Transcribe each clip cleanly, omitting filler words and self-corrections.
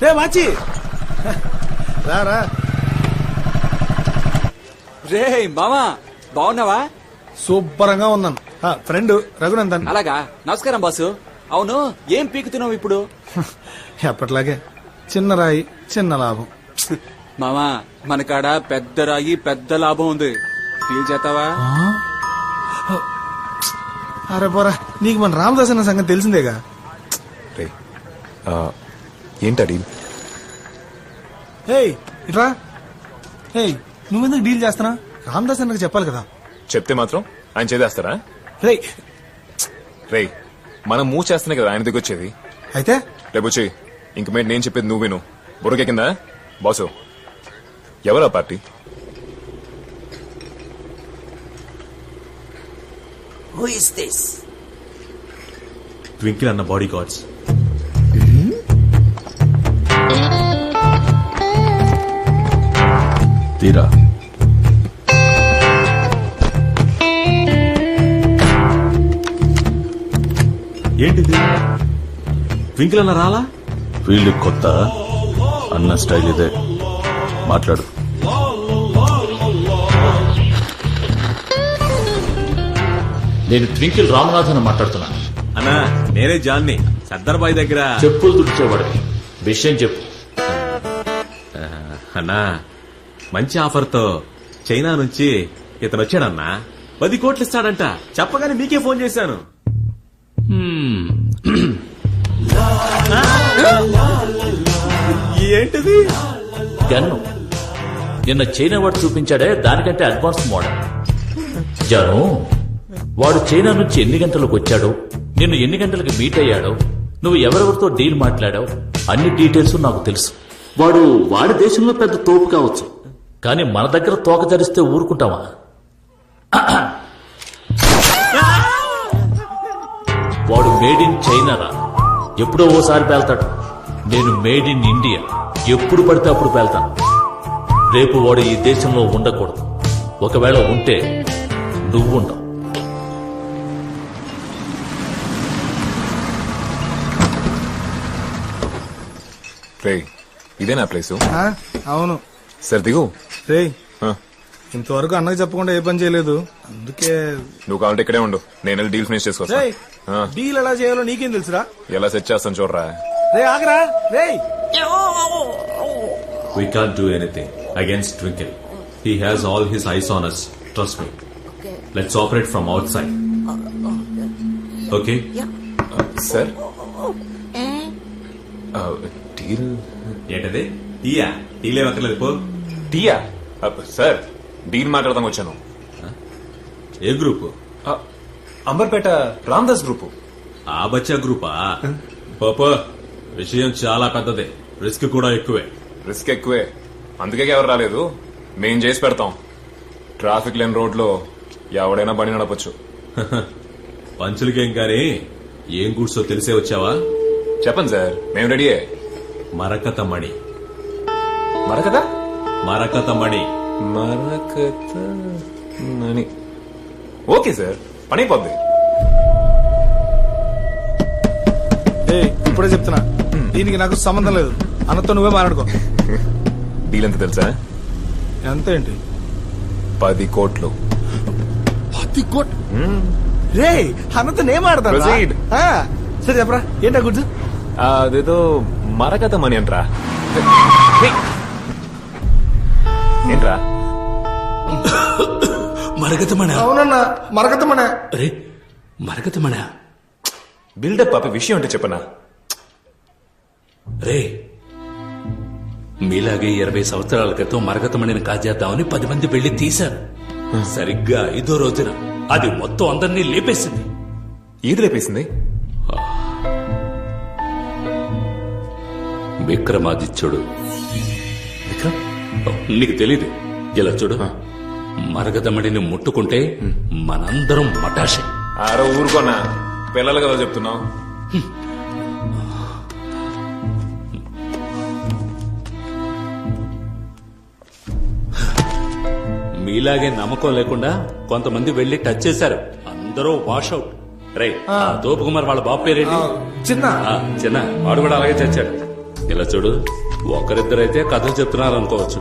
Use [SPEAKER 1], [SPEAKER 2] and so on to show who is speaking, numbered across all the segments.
[SPEAKER 1] రే మాచి రా.
[SPEAKER 2] రే మామా బాగున్నావా?
[SPEAKER 1] సూపరంగా ఉన్నాను. ఫ్రెండ్ రఘునందన్.
[SPEAKER 2] అలాగా, నమస్కారం బాసు. అవును, ఏం పీకుతున్నావు ఇప్పుడు?
[SPEAKER 1] ఎప్పట్లాగే చిన్న రాయి చిన్న లాభం.
[SPEAKER 2] మామా మన కాడ పెద్ద రాయి పెద్ద లాభం ఉంది, ఫీల్ చేస్తావా?
[SPEAKER 1] అరే పోరా, నీకు మన రామదాస్ అన్న సంగతి తెలిసిందేగా.
[SPEAKER 3] ఏంటా డీల్?
[SPEAKER 1] ఇట్రా. నువ్వెందుకు డీల్ చేస్తున్నా? రామదాస్ అన్నకు చెప్పాలి కదా.
[SPEAKER 3] చెప్తే మాత్రం ఆయన చేదేస్తారా? రే మనం మూవ్ చేస్తేనే కదా ఆయన దగ్గర వచ్చేది.
[SPEAKER 1] అయితే
[SPEAKER 3] లేబొచ్చి ఇంక మీద నేను చెప్పేది నువ్వు విను. బుర్రకే కింద బాసు. ఎవరా party?
[SPEAKER 4] Who is this?
[SPEAKER 5] Twinkle అన్న బాడీ గార్డ్స్. తీరా ఏంటిది? ట్వింకిల్ అన్న రాలా?
[SPEAKER 6] ఫీల్డ్ కొత్త అన్న స్టైల్ ఇదే. మాట్లాడు. నేను ట్వింకిల్ రామనాథన్ మాట్లాడుతున్నా.
[SPEAKER 5] అన్నా నేనే జాన్ని, సర్దార్ బాయ్ దగ్గర
[SPEAKER 6] చెప్పులు తుడిచేవాడికి. విషయం చెప్పు.
[SPEAKER 5] అన్నా మంచి ఆఫర్ తో చైనా నుంచి ఇతను వచ్చాడన్నా. 10 కోట్లు ఇస్తాడంట. చెప్పగానే మీకే ఫోన్ చేశాను. ఏంటిది?
[SPEAKER 6] గన్ను నిన్న చైనా వాడు చూపించాడే, దానికంటే అడ్వాన్స్ మోడల్. జాను, వాడు చైనా నుంచి ఎన్ని గంటలకు వచ్చాడో, నిన్ను ఎన్ని గంటలకు మీట్ అయ్యాడో, నువ్వు ఎవరెవరితో డీల్ మాట్లాడావు, అన్ని డీటెయిల్స్ నాకు తెలుసు. వాడి దేశంలో పెద్ద తోపు కావచ్చు, కానీ మన దగ్గర తోక ధరిస్తే ఊరుకుంటావా? వాడు మేడ్ ఇన్ చైనా రా. ఎప్పుడో ఓసారి పేల్తాడు. నేను మేడ్ ఇన్ ఇండియా. ఎప్పుడు పడితే అప్పుడు పేల్తాను. రేపు వాడు ఈ దేశంలో ఉండకూడదు. ఒకవేళ ఉంటే నువ్వు ఉండవు.
[SPEAKER 3] రే ఇదేనా ప్లేసు?
[SPEAKER 1] అవును
[SPEAKER 3] సార్ దిగు.
[SPEAKER 1] రే ఇంతవరకు అన్నకు చెప్పకుండా ఏ పని చేయలేదు, అందుకే.
[SPEAKER 3] నువ్వు కావాలంటే ఇక్కడే ఉండు, నేను వెళ్ళి డీల్ ఫినిష్ చేసుకోవచ్చా?
[SPEAKER 1] డీల్ ఎలా చేయాలో నీకేం తెలుసురా?
[SPEAKER 3] ఎలా సెట్ చేస్తాను చూడరా.
[SPEAKER 1] రే ఆగరా. రే
[SPEAKER 5] We can't do anything against Twinkle. He has all his eyes on us. Trust me.
[SPEAKER 4] Okay.
[SPEAKER 5] Let's operate from outside. Okay?
[SPEAKER 3] Sir deal
[SPEAKER 5] ఏంటది? టీయా? టీలే వక్కర్లేదు పో.
[SPEAKER 3] టీయా? సార్ డీల్ మాట్లాడదాం వచ్చాను.
[SPEAKER 5] ఏ గ్రూపు?
[SPEAKER 3] అంబర్పేట రామదాస్ గ్రూపు.
[SPEAKER 5] ఆ బచ్చా గ్రూపా? పాప విషయం చాలా పెద్దదే, రిస్క్ కూడా ఎక్కువే.
[SPEAKER 3] రిస్క్ ఎక్కువే, అందుకే ఎవరు రాలేదు. మేం చేసి పెడతాం. ట్రాఫిక్ లేని రోడ్లో ఎవడైనా బండి నడపచ్చు.
[SPEAKER 5] పంచులకేం గానీ ఏం గుడ్సో తెలిసే వచ్చావా?
[SPEAKER 3] చెప్పండి సార్, మేము రెడీయే.
[SPEAKER 5] మరకత మణి.
[SPEAKER 3] మరకత?
[SPEAKER 5] మరకత మణి.
[SPEAKER 3] మరకత మణి. ఓకే సార్, పని అయిపోద్ది.
[SPEAKER 1] ఇప్పుడే చెప్తున్నా, దీనికి నాకు సంబంధం లేదు. అన్నతో నువ్వే మాట్లాడుకో.
[SPEAKER 3] డీల్ ఎంత తెలుసా?
[SPEAKER 1] ఎంత ఏంటి?
[SPEAKER 3] 10 కోట్లు.
[SPEAKER 1] 10 కోట్లు? రే అన్నతో నేను మాట్లాడతాను. సరే చెప్పరా, ఏంటా గుడ్స్?
[SPEAKER 3] అదేదో మరకత మణి అంటరా. ఏంట్రా?
[SPEAKER 7] మరగతమణ.
[SPEAKER 1] అవునన్నా, మరగతమణ.
[SPEAKER 7] అరే మరగతమణ.
[SPEAKER 3] బిల్డప్ అప్ప విషయం అంటే చెప్పనా?
[SPEAKER 7] రే మీలాగే 20 సంవత్సరాల క్రితం మరగతమణిని కాజేద్దామని 10 మంది వెళ్లి తీశారు. సరిగ్గా 5వ రోజున అది మొత్తం అందరినీ లేపేసింది.
[SPEAKER 3] ఏది లేపేసింది?
[SPEAKER 7] విక్రమాదిత్యుడు. నీకు తెలీదు? ఇలా చూడు, మరగతమణిని ముట్టుకుంటే మనందరం మటాషే.
[SPEAKER 3] ఆరో ఊరుకోనా, పిల్లలు కదా చెప్తున్నావు.
[SPEAKER 7] మీలాగే నమ్మకం లేకుండా కొంతమంది వెళ్లి టచ్ చేశారు. అందరూ వాషౌట్. రే దోపు కుమార్ వాళ్ళ బాబు పేరేంటి?
[SPEAKER 1] చిన్న.
[SPEAKER 7] చిన్న వాడు కూడా అలాగే చచ్చాడు. ఇలా చూడు, ఒకరిద్దరైతే కథలు చెప్తున్నారు అనుకోవచ్చు,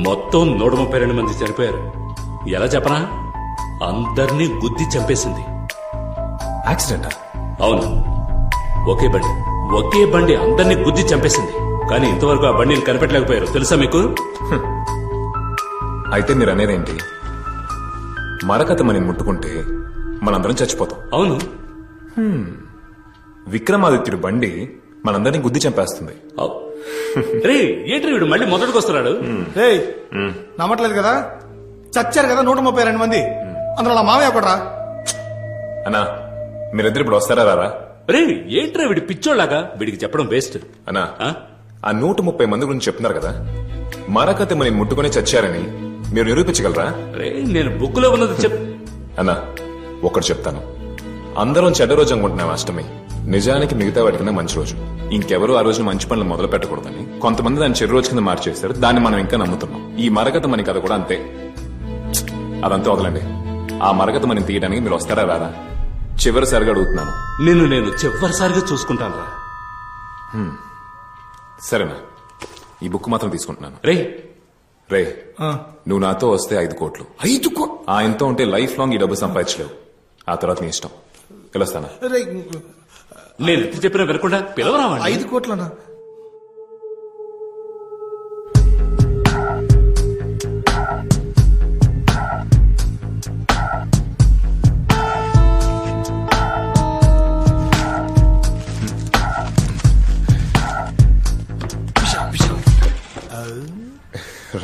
[SPEAKER 7] మొత్తం 132 మంది చనిపోయారు. ఎలా చెప్పనా, అందరినీ గుద్ది చంపేసింది.
[SPEAKER 3] యాక్సిడెంటా?
[SPEAKER 7] అవును, ఒకే బండి అందరినీ గుద్ది చంపేసింది. కానీ ఇంతవరకు ఆ బండిని కనిపెట్టలేకపోయారు, తెలుసా మీకు?
[SPEAKER 3] అయితే మీరు అనేదేంటి, మరకత మనని ముట్టుకుంటే మనందరం చచ్చిపోతాం.
[SPEAKER 7] అవును.
[SPEAKER 3] విక్రమాదిత్యుడు బండి మనందరినీ గుద్ది చంపేస్తుంది.
[SPEAKER 7] రే ఏంటి వీడు మళ్ళీ మొదటికి వస్తున్నాడు?
[SPEAKER 1] రేయ్ నమ్మట్లేదు కదా, చచ్చారు కదా 132 మంది, అందులో నా మామయ్య ఒకట్రా.
[SPEAKER 3] అన్నా మీరిద్దరు ఇప్పుడు వస్తారా రారా?
[SPEAKER 7] రే ఏంట్రా వీడి పిచ్చోళ్ళగా, వీడికి చెప్పడం వేస్ట్.
[SPEAKER 3] అన్నా ఆ 130 మంది గురించి చెప్తున్నారు కదా, మరకత మనని ముట్టుకుని చచ్చారని మీరు నిరూపించగలరా?
[SPEAKER 7] రే నేను బుక్ లో ఉన్నది
[SPEAKER 3] అన్నా ఒకటి చెప్తాను, అందరం చెడ్డ రోజు అనుకుంటున్నాం అష్టమి, నిజానికి మిగతా వాటికన్నా మంచి రోజు. ఇంకెవరు ఆ రోజున మంచి పనులు మొదలు పెట్టకూడదని కొంతమంది దాన్ని చెడు రోజు కింద మార్చేస్తారు, దాన్ని మనం ఇంకా నమ్ముతున్నాం. ఈ మరకత మని కథ కూడా అంతే. అదంతా వదలండి, ఆ మరకత మని తీయడానికి మీరు వస్తారా రారా? చివరిసారిగా అడుగుతున్నాను.
[SPEAKER 7] నేను చివరిసారిగా చూసుకుంటాను రా.
[SPEAKER 3] సరేనా, ఈ బుక్ మాత్రం తీసుకుంటున్నాను.
[SPEAKER 7] రే
[SPEAKER 3] నువ్వు నాతో వస్తే 5 కోట్లు.
[SPEAKER 1] 5 కోట్లు?
[SPEAKER 3] ఆయనతో ఉంటే లైఫ్ లాంగ్ ఈ డబ్బు సంపాదించలేవు. ఆ తర్వాత నీ ఇష్టం. పిలుస్తానా?
[SPEAKER 7] నేను ఎంత చెప్పినా వినకుండా పిలవరావండి.
[SPEAKER 1] 5 కోట్లనా?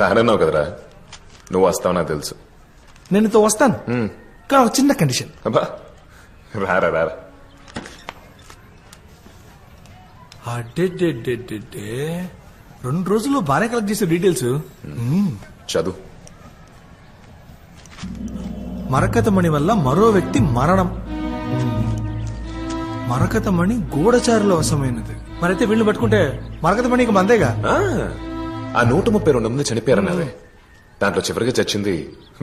[SPEAKER 3] రానన్నావు కదరా, నువ్వు వస్తావు నాకు తెలుసు.
[SPEAKER 1] నేను ఇంత వస్తాను, కానీ ఒక చిన్న కండిషన్.
[SPEAKER 3] అబ్బా రారా రారా.
[SPEAKER 1] అడ్డే 2 రోజుల్లో బాగా కలెక్ట్ చేసే డీటెయిల్స్.
[SPEAKER 3] చదువు.
[SPEAKER 1] మరకతమణి వల్ల మరో వ్యక్తి మరణం. మరకతమణి గూఢచారుల వశమైనది. మరైతే వీళ్ళు పట్టుకుంటే మరకతమణి ఇక మందేగా.
[SPEAKER 3] ఆ 132 మంది చనిపోయారన్నదే, దాంట్లో చివరిగా చచ్చింది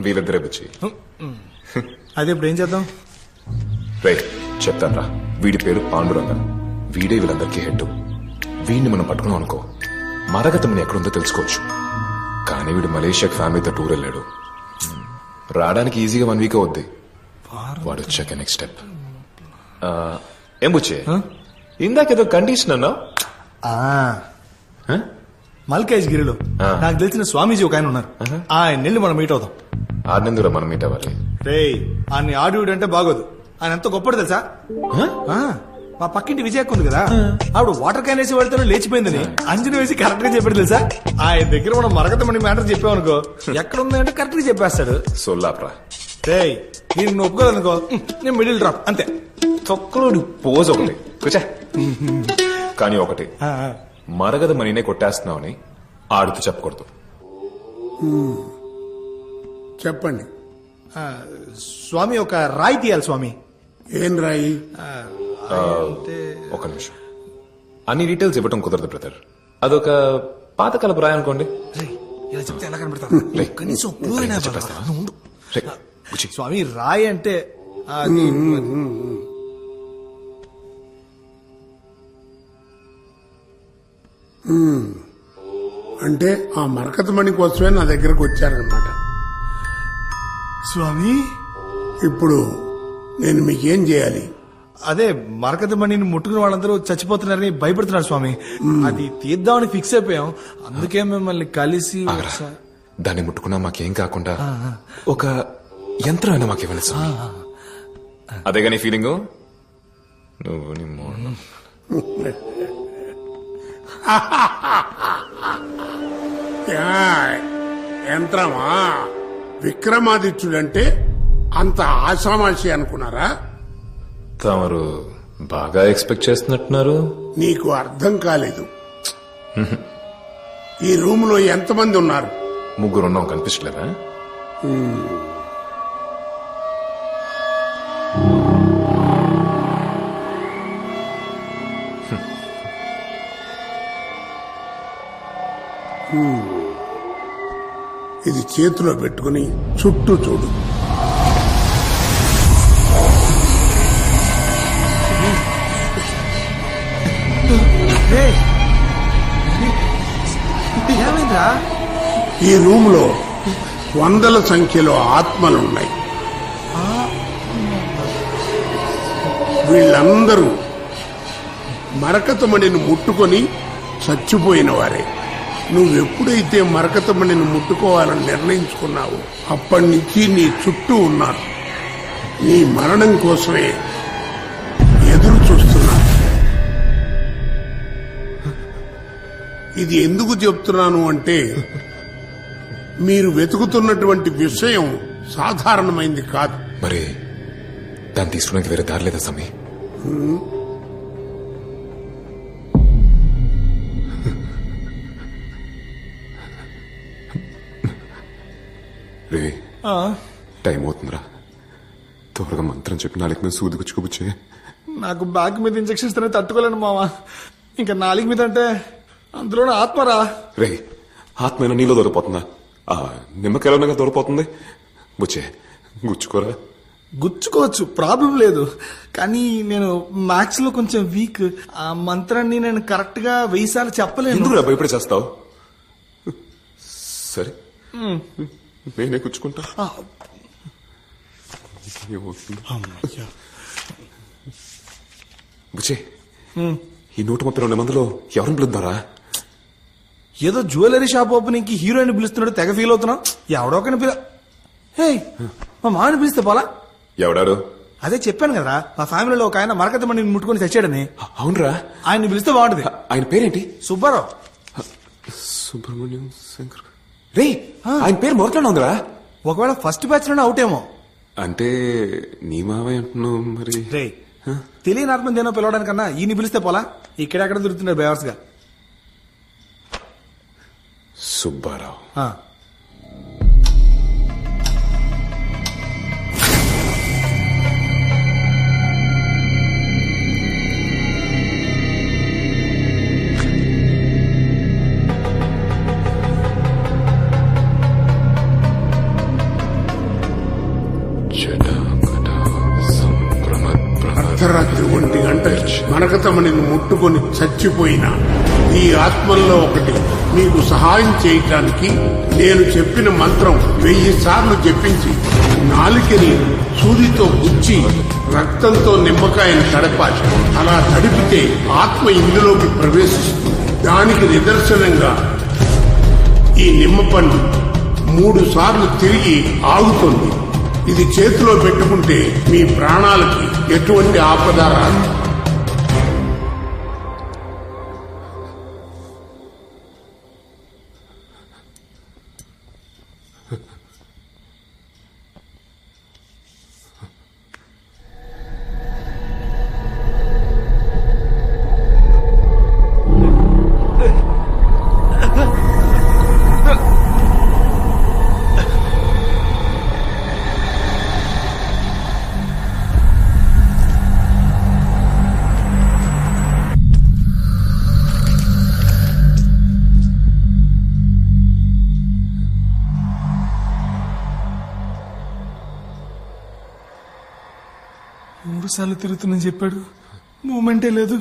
[SPEAKER 3] వీళ్ళిద్దరే బుచ్చి.
[SPEAKER 1] అదే ఇప్పుడు ఏం చేద్దాం?
[SPEAKER 3] రే చెప్తాను రా, వీడి పేరు పాండురంగ, వీడే వీళ్ళందరికీ హెడ్. వీడిని మనం పట్టుకున్నాం అనుకో, మరగతమని ఎక్కడుందో తెలుసుకోవచ్చు. కానీ వీడు మలేషియాకి ఫ్యామిలీతో టూర్ వెళ్ళాడు, రావడానికి ఈజీగా 1 వీక్ అవుద్ది. వాడు వచ్చాక నెక్స్ట్ స్టెప్. ఏం బుచ్చే, ఇందాకేదో కండిషన్ అన్నా?
[SPEAKER 1] మల్కేష్ గిరిలో నాకు తెలిసిన స్వామీజీ ఒక ఆయన ఉన్నారు, ఆయన వెళ్ళి మనం మీట్ అవుతాం.
[SPEAKER 3] ఆడినందులో మనం మీట్ అవ్వాలి.
[SPEAKER 1] రే ఆయన ఆడివుడు అంటే బాగోదు, ఆయన ఎంత గొప్పడు తెలుసా? మా పక్కింటి విజయక్క ఉంది కదా, ఆవిడ వాటర్ క్యాన్ వేసి వెళ్తాను లేచిపోయిందని అంజని వేసి కరెక్ట్ గా చెప్పాడు తెలుసా? ఆయన దగ్గర మనం మరగతమని మ్యాటర్ చెప్పామనుకో, ఎక్కడ ఉందంటే కరెక్ట్ గా చెప్పేస్తాడు.
[SPEAKER 3] సొల్లాప్రా.
[SPEAKER 1] రే నేను నువ్వు ఒప్పుకోదనుకో, నేను మిడిల్ డ్రాప్ అంతే.
[SPEAKER 3] తొక్కలోడు పోజ్ ఒకటి కూర్చా. కానీ ఒకటి, మరగద మనీనే కొట్టేస్తున్నావని ఆడుతూ చెప్పకూడదు.
[SPEAKER 8] చెప్పండి
[SPEAKER 1] స్వామి, ఒక రాయి తీయాలి స్వామి.
[SPEAKER 8] ఏం రాయి?
[SPEAKER 3] ఒక నిమిషం, అన్ని డీటెయిల్స్ ఇవ్వటం కుదరదు బ్రదర్, అదొక పాతకాలపు రాయి అనుకోండి.
[SPEAKER 1] ఇలా చెప్తే ఎలా కనబడతారు? కనీసం స్వామి రాయి అంటే
[SPEAKER 8] అంటే ఆ మరకతమణి కోసమే నా దగ్గరకు వచ్చారనమాట.
[SPEAKER 1] స్వామి
[SPEAKER 8] ఇప్పుడు నేను మీకేం చేయాలి?
[SPEAKER 1] అదే మరకతమణిని ముట్టుకున్న వాళ్ళందరూ చచ్చిపోతున్నారని భయపడుతున్నారు స్వామి, అది తీద్దామని ఫిక్స్ అయిపోయాం, అందుకే మిమ్మల్ని కలిసి.
[SPEAKER 3] దాన్ని ముట్టుకున్నా మాకేం కాకుండా ఒక యంత్రం అయినా మాకేమైనా స్వామి. అదే గానీ ఫీలింగ్. నువ్వు
[SPEAKER 8] యంత్రమా? విక్రమాదిత్యుడంటే అంత ఆషామాషి అనుకున్నారా?
[SPEAKER 3] తమరు బాగా ఎక్స్పెక్ట్ చేస్తున్నట్టున్నారు.
[SPEAKER 8] నీకు అర్థం కాలేదు. ఈ రూమ్ లో ఎంతమంది ఉన్నారు?
[SPEAKER 3] 3 ఉన్నాం, కనిపించలేదా?
[SPEAKER 8] ఇది చేతిలో పెట్టుకుని చుట్టూ చూడు.
[SPEAKER 1] ఏంట్రా?
[SPEAKER 8] ఈ రూమ్ లో వందల సంఖ్యలో ఆత్మలున్నాయి. వీళ్ళందరూ మరకతమణిని ముట్టుకొని చచ్చిపోయిన వారే. నువ్వెప్పుడైతే మరకతమణిని ముట్టుకోవాలని నిర్ణయించుకున్నావో అప్పటి నుంచి నీ చుట్టూ ఉన్నారు. నీ మరణం కోసమే ఎదురు చూస్తున్నారు. ఇది ఎందుకు చెప్తున్నాను అంటే మీరు వెతుకుతున్నటువంటి విషయం సాధారణమైంది కాదు.
[SPEAKER 3] మరి దాన్ని తీసుకోవడానికి వేరే దారి లేదా సమీ? రే టైం అవుతుందిరా, త్వరగా మంత్రం చెప్పి నాలుగు మీద సూది గుచ్చుకోబుచ్చే.
[SPEAKER 1] నాకు బ్యాక్ మీద ఇంజక్షన్స్ తనే తట్టుకోలేను మావా. ఇంకా నాలుగు మీద అంటే అందులోనే ఆత్మరా.
[SPEAKER 3] రే ఆత్మైనా నీలో దొరికిపోతుందా? ఆ నిమ్మకాయలోనగా దొరికిపోతుంది. బుచ్చే గుచ్చుకోరా.
[SPEAKER 1] గుచ్చుకోవచ్చు, ప్రాబ్లం లేదు. కానీ నేను మ్యాథ్స్ లో కొంచెం వీక్. ఆ మంత్రాన్ని నేను కరెక్ట్ గా 1000 సార్లు చెప్పలేను.
[SPEAKER 3] ఎందుకు భయపడి చేస్తావు? సరే నేనే గుచ్చుకుంటా. బుచ్చే ఈ 132 మందిలో ఎవరిని పిలుద్దారా?
[SPEAKER 1] ఏదో జ్యువెలరీ షాప్ ఓపెనింగ్ కి హీరోయిన్ పిలుస్తున్నాడు, తెగ ఫీల్ అవుతున్నావు. ఎవడో ఒకరిని మా మామని పిలిస్తే పోలా?
[SPEAKER 3] ఎవడాడు?
[SPEAKER 1] అదే చెప్పాను కదరా, మా ఫ్యామిలీలో ఒక ఆయన మరకతమణి ముట్టుకొని తెచ్చాడని.
[SPEAKER 3] అవునరా?
[SPEAKER 1] ఆయన్ని పిలిస్తే బాగుంటది.
[SPEAKER 3] ఆయన పేరేంటి?
[SPEAKER 1] సుబ్బారావు.
[SPEAKER 3] సుబ్రహ్మణ్యం శంకర్. రే ఆయన పేరు మొదట్లోనే ఉందిరా.
[SPEAKER 1] ఒకవేళ ఫస్ట్ బ్యాచ్ లోనే అవుట్ ఏమో.
[SPEAKER 3] అంటే నీ మావయ్య అంటున్నావు మరి.
[SPEAKER 1] రే తెలియని ఆత్మ దేనో పిలవడానికన్నా ఈయన్ని పిలిస్తే పోలా? ఇక్కడెక్కడ దొరుకుతున్నారు బేవర్స్ గా.
[SPEAKER 3] సుబ్బారావు.
[SPEAKER 8] అర్ధరాత్రి 1 గంట మరకతమణిని ముట్టుకొని చచ్చిపోయిన ఈ ఆత్మల్లో ఒకటి మీకు సహాయం చేయటానికి నేను చెప్పిన మంత్రం 1000 సార్లు చెప్పించి నాలుకని సూదితో గుచ్చి రక్తంతో నిమ్మకాయను తడపాలి. అలా తడిపితే ఆత్మ ఇందులోకి ప్రవేశిస్తుంది. దానికి నిదర్శనంగా ఈ నిమ్మపండు 3 సార్లు తిరిగి ఆగుతుంది. ఇది చేతిలో పెట్టుకుంటే మీ ప్రాణాలకి ఎటువంటి ఆపద రాదు.
[SPEAKER 1] మూడు సార్లు తిరుగుతుందని చెప్పాడు, మూమెంటే లేదు.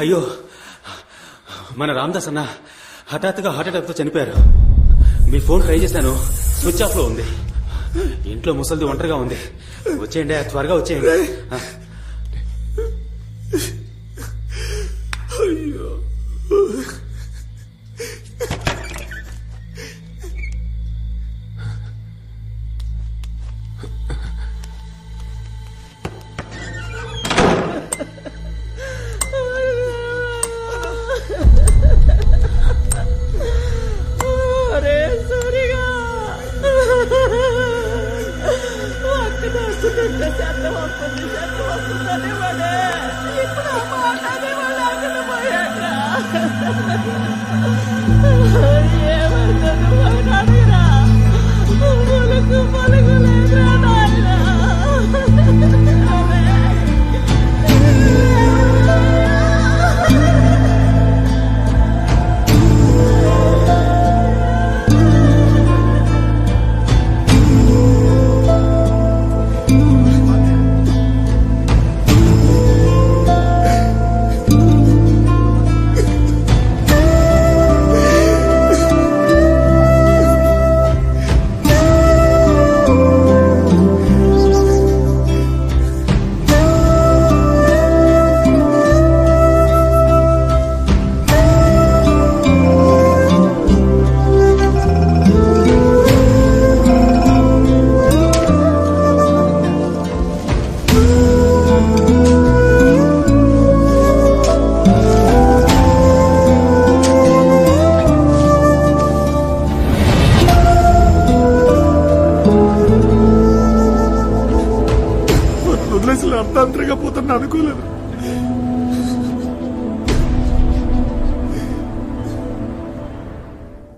[SPEAKER 5] అయ్యో, మన రామదాస్ అన్న హఠాత్తుగా హార్ట్ అటాక్ తో చనిపోయారు. మీ ఫోన్ ట్రై చేశాను, స్విచ్ ఆఫ్ లో ఉంది. ఇంట్లో ముసలిది ఒంటరిగా ఉంది. వచ్చేయండి, త్వరగా వచ్చేయండి.
[SPEAKER 1] అయ్యో
[SPEAKER 9] ఏమవుతుంది
[SPEAKER 1] అసలు అర్థాంతరంగా పోతున్నా అనుకోలేదు.